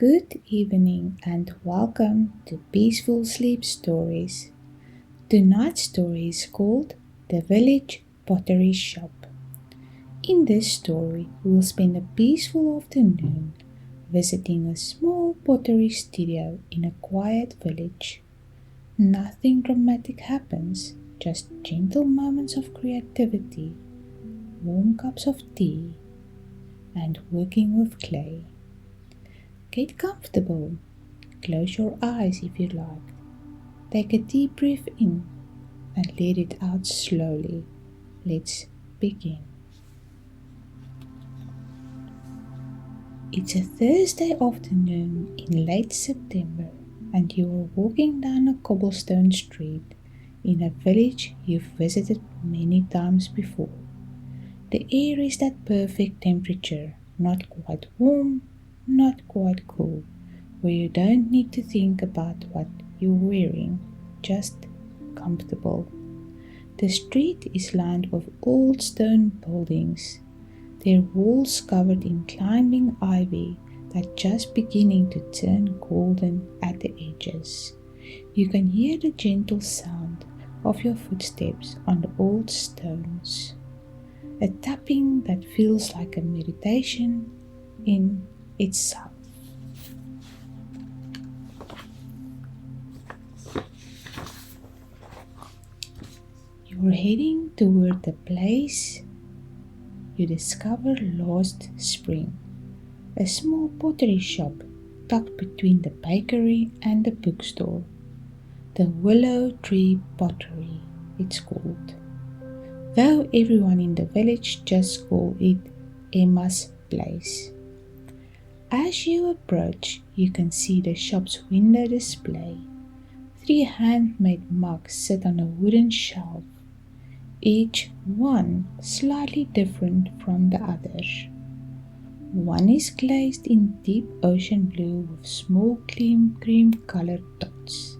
Good evening and welcome to Peaceful Sleep Stories. Tonight's story is called The Village Pottery Shop. In this story, we will spend a peaceful afternoon visiting a small pottery studio in a quiet village. Nothing dramatic happens, just gentle moments of creativity, warm cups of tea, and working with clay. Get comfortable. Close your eyes if you like. Take a deep breath in and let it out slowly. Let's begin. It's a Thursday afternoon in late September, and you are walking down a cobblestone street in a village you've visited many times before. The air is that perfect temperature, not quite warm, not quite cool, where you don't need to think about what you're wearing, just comfortable. The street is lined with old stone buildings, their walls covered in climbing ivy that just beginning to turn golden at the edges. You can hear the gentle sound of your footsteps on the old stones, a tapping that feels like a meditation in itself. You're heading toward the place you discovered last spring, a small pottery shop tucked between the bakery and the bookstore. The Willow Tree Pottery, it's called, though everyone in the village just calls it Emma's place. As you approach, you can see the shop's window display. 3 handmade mugs sit on a wooden shelf, each one slightly different from the others. One is glazed in deep ocean blue with small cream-colored dots.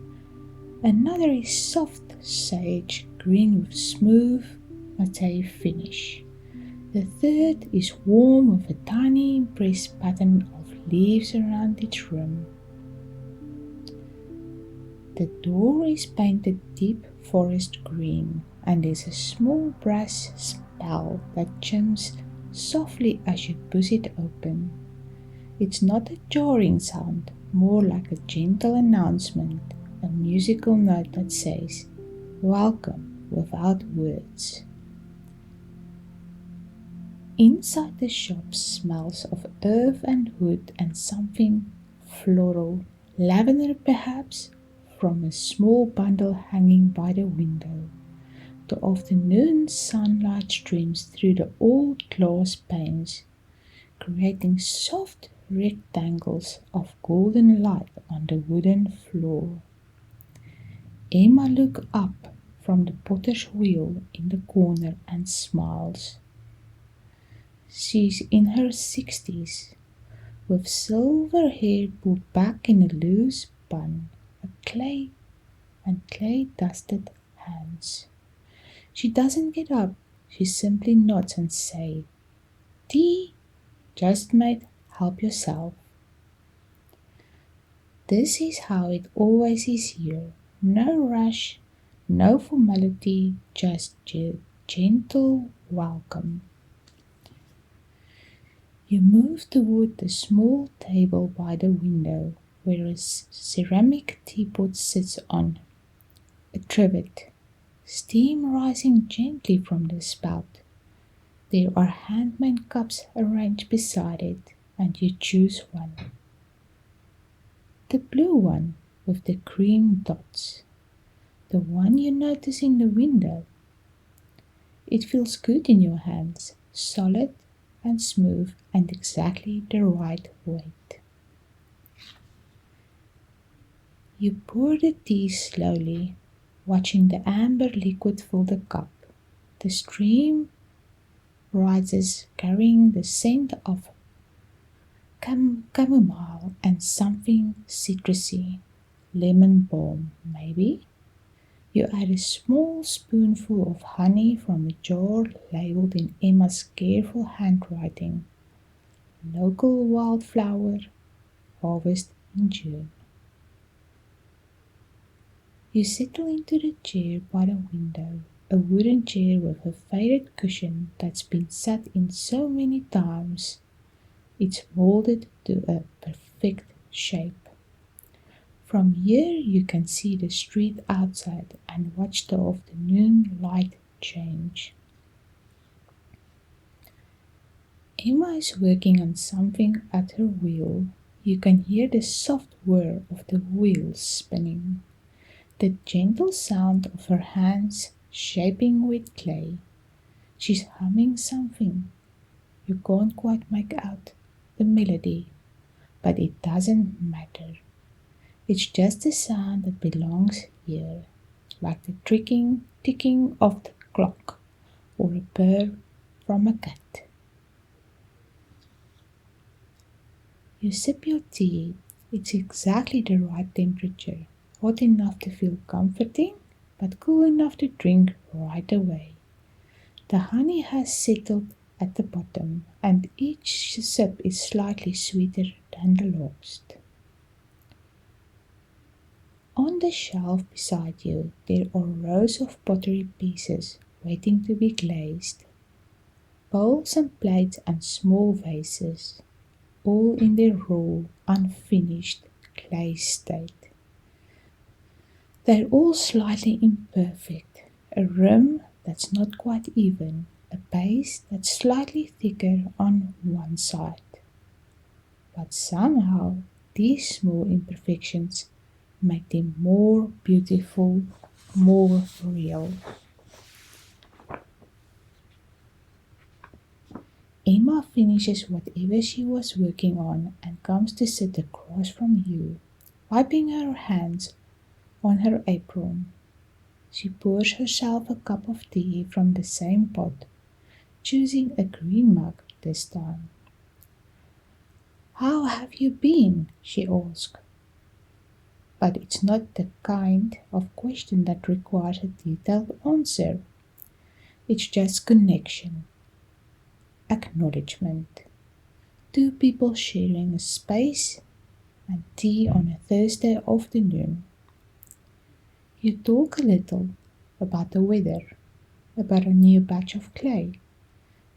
Another is soft sage green with smooth matte finish. The third is warm with a tiny impressed pattern of leaves around its rim. The door is painted deep forest green, and there's a small brass spell that chimes softly as you push it open. It's not a jarring sound, more like a gentle announcement, a musical note that says, "Welcome," without words. Inside the shop smells of earth and wood and something floral, lavender perhaps, from a small bundle hanging by the window. The afternoon sunlight streams through the old glass panes, creating soft rectangles of golden light on the wooden floor. Emma looks up from the potter's wheel in the corner and smiles. She's in her 60s, with silver hair pulled back in a loose bun, clay-dusted hands. She doesn't get up, she simply nods and says, "Tea? Just made, help yourself." This is how it always is here. No rush, no formality, just gentle welcome. You move toward the small table by the window, where a ceramic teapot sits on a trivet, steam rising gently from the spout. There are handmade cups arranged beside it, and you choose one. The blue one with the cream dots, the one you notice in the window. It feels good in your hands, solid and smooth and exactly the right weight. You pour the tea slowly, watching the amber liquid fill the cup. The stream rises, carrying the scent of chamomile and something citrusy, lemon balm maybe. You add a small spoonful of honey from a jar labeled in Emma's careful handwriting. Local wildflower, harvest in June. You settle into the chair by the window, a wooden chair with a faded cushion that's been sat in so many times it's molded to a perfect shape. From here you can see the street outside and watch the afternoon light change. Emma is working on something at her wheel. You can hear the soft whir of the wheels spinning, the gentle sound of her hands shaping with clay. She's humming something. You can't quite make out the melody, but it doesn't matter. It's just a sound that belongs here, like the ticking of the clock or a purr from a cat. You sip your tea. It's exactly the right temperature, hot enough to feel comforting, but cool enough to drink right away. The honey has settled at the bottom, and each sip is slightly sweeter than the last. On the shelf beside you, there are rows of pottery pieces waiting to be glazed, bowls and plates and small vases, all in their raw, unfinished clay state. They're all slightly imperfect, a rim that's not quite even, a base that's slightly thicker on one side. But somehow these small imperfections make them more beautiful, more real. Emma finishes whatever she was working on and comes to sit across from you, wiping her hands on her apron. She pours herself a cup of tea from the same pot, choosing a green mug this time. "How have you been?" she asks. But it's not the kind of question that requires a detailed answer. It's just connection, acknowledgement. Two people sharing a space and tea on a Thursday afternoon. You talk a little about the weather, about a new batch of clay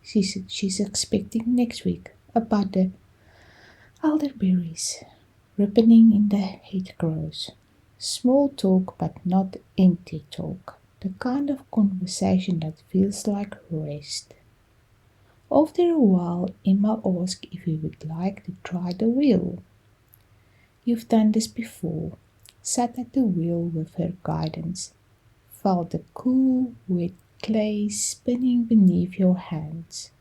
she's expecting next week, about the elderberries ripening in the hedgerows. Small talk, but not empty talk. The kind of conversation that feels like rest. After a while, Emma asks if you would like to try the wheel. You've done this before. Sat at the wheel with her guidance. Felt the cool, wet clay spinning beneath your hands.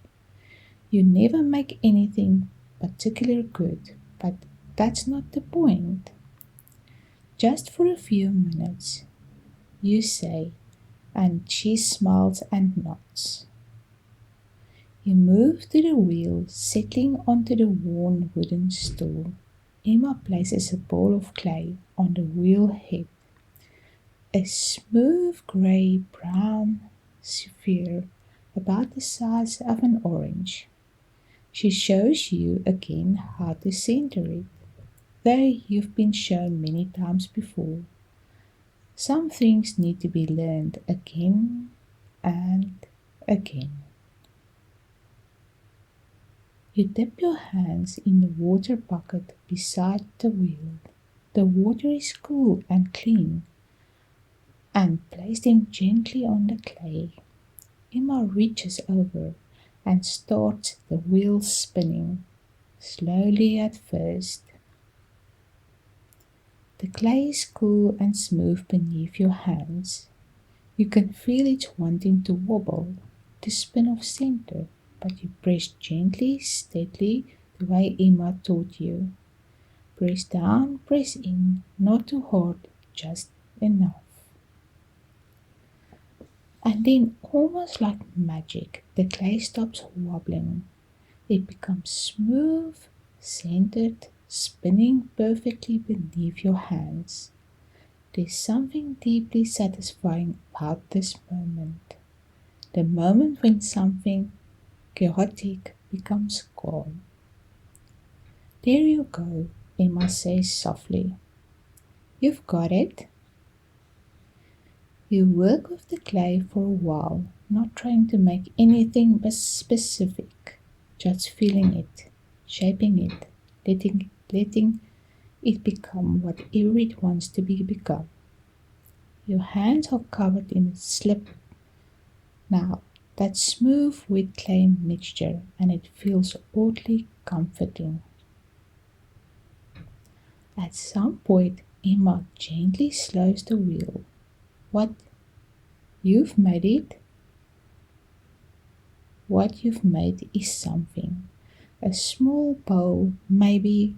You never make anything particularly good, but that's not the point. Just for a few minutes, you say, and she smiles and nods. You move to the wheel, settling onto the worn wooden stool. Emma places a ball of clay on the wheel head, a smooth grey-brown sphere about the size of an orange. She shows you again how to center it, though you've been shown many times before. Some things need to be learned again and again. You dip your hands in the water bucket beside the wheel. The water is cool and clean, and place them gently on the clay. Emma reaches over and starts the wheel spinning, slowly at first. The clay is cool and smooth beneath your hands. You can feel it wanting to wobble, to spin off center, but you press gently, steadily, the way Emma taught you. Press down, press in, not too hard, just enough. And then, almost like magic, the clay stops wobbling. It becomes smooth, centered, spinning perfectly beneath your hands. There's something deeply satisfying about this moment. The moment when something chaotic becomes calm. There you go. Emma says softly. You've got it. You work with the clay for a while, not trying to make anything but specific, just feeling it, shaping it, letting it become whatever it wants to become. Your hands are covered in slip now, that smooth wet clay mixture, and it feels oddly comforting. At some point, Emma gently slows the wheel. What you've made it? What you've made is something. A small bowl, maybe,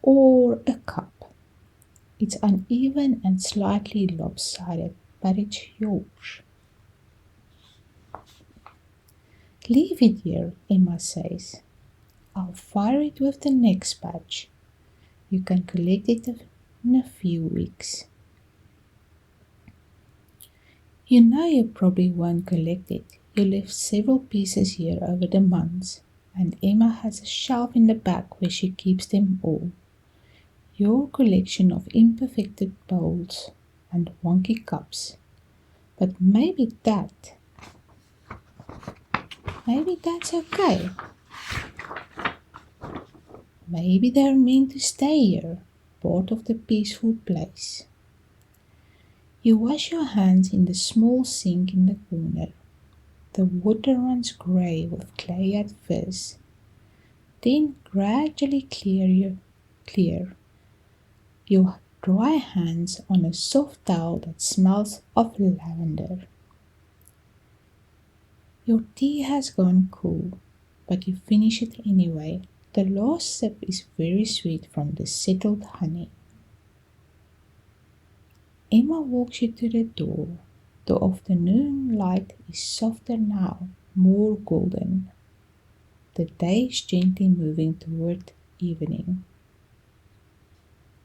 or a cup. It's uneven and slightly lopsided, but it's yours. Leave it here, Emma says. I'll fire it with the next batch. You can collect it in a few weeks. You know you probably won't collect it. You left several pieces here over the months, and Emma has a shelf in the back where she keeps them all. Your collection of imperfected bowls and wonky cups. But maybe that's okay. Maybe they're meant to stay here, part of the peaceful place. You wash your hands in the small sink in the corner. The water runs grey with clay at first, then gradually clear. You dry hands on a soft towel that smells of lavender. Your tea has gone cool, but you finish it anyway. The last sip is very sweet from the settled honey. Emma walks you to the door. The afternoon light is softer now, more golden. The day is gently moving toward evening.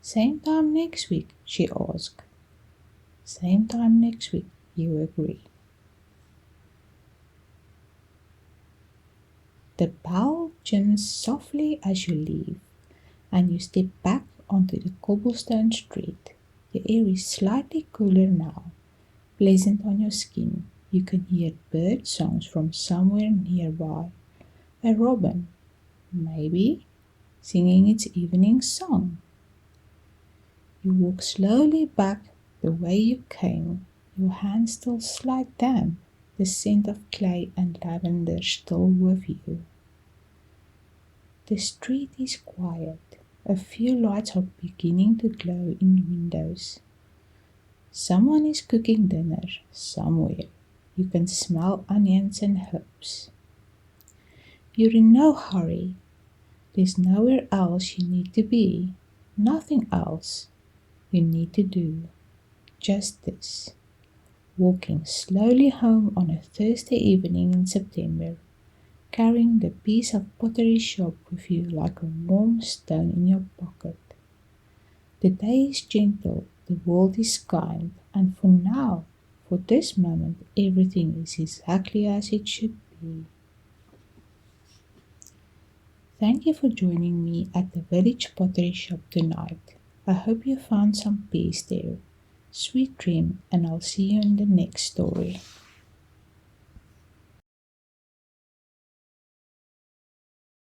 Same time next week, she asks. Same time next week, you agree. The bell chimes softly as you leave, and you step back onto the cobblestone street. The air is slightly cooler now, pleasant on your skin. You can hear bird songs from somewhere nearby. A robin, maybe, singing its evening song. You walk slowly back the way you came, your hands still slight damp, the scent of clay and lavender still with you. The street is quiet. A few lights are beginning to glow in windows. Someone is cooking dinner somewhere. You can smell onions and herbs. You're in no hurry. There's nowhere else you need to be. Nothing else you need to do. Just this. Walking slowly home on a Thursday evening in September, carrying the piece of pottery shop with you like a warm stone in your pocket. The day is gentle, the world is kind, and for now, for this moment, everything is exactly as it should be. Thank you for joining me at the village pottery shop tonight. I hope you found some peace there. Sweet dream, and I'll see you in the next story.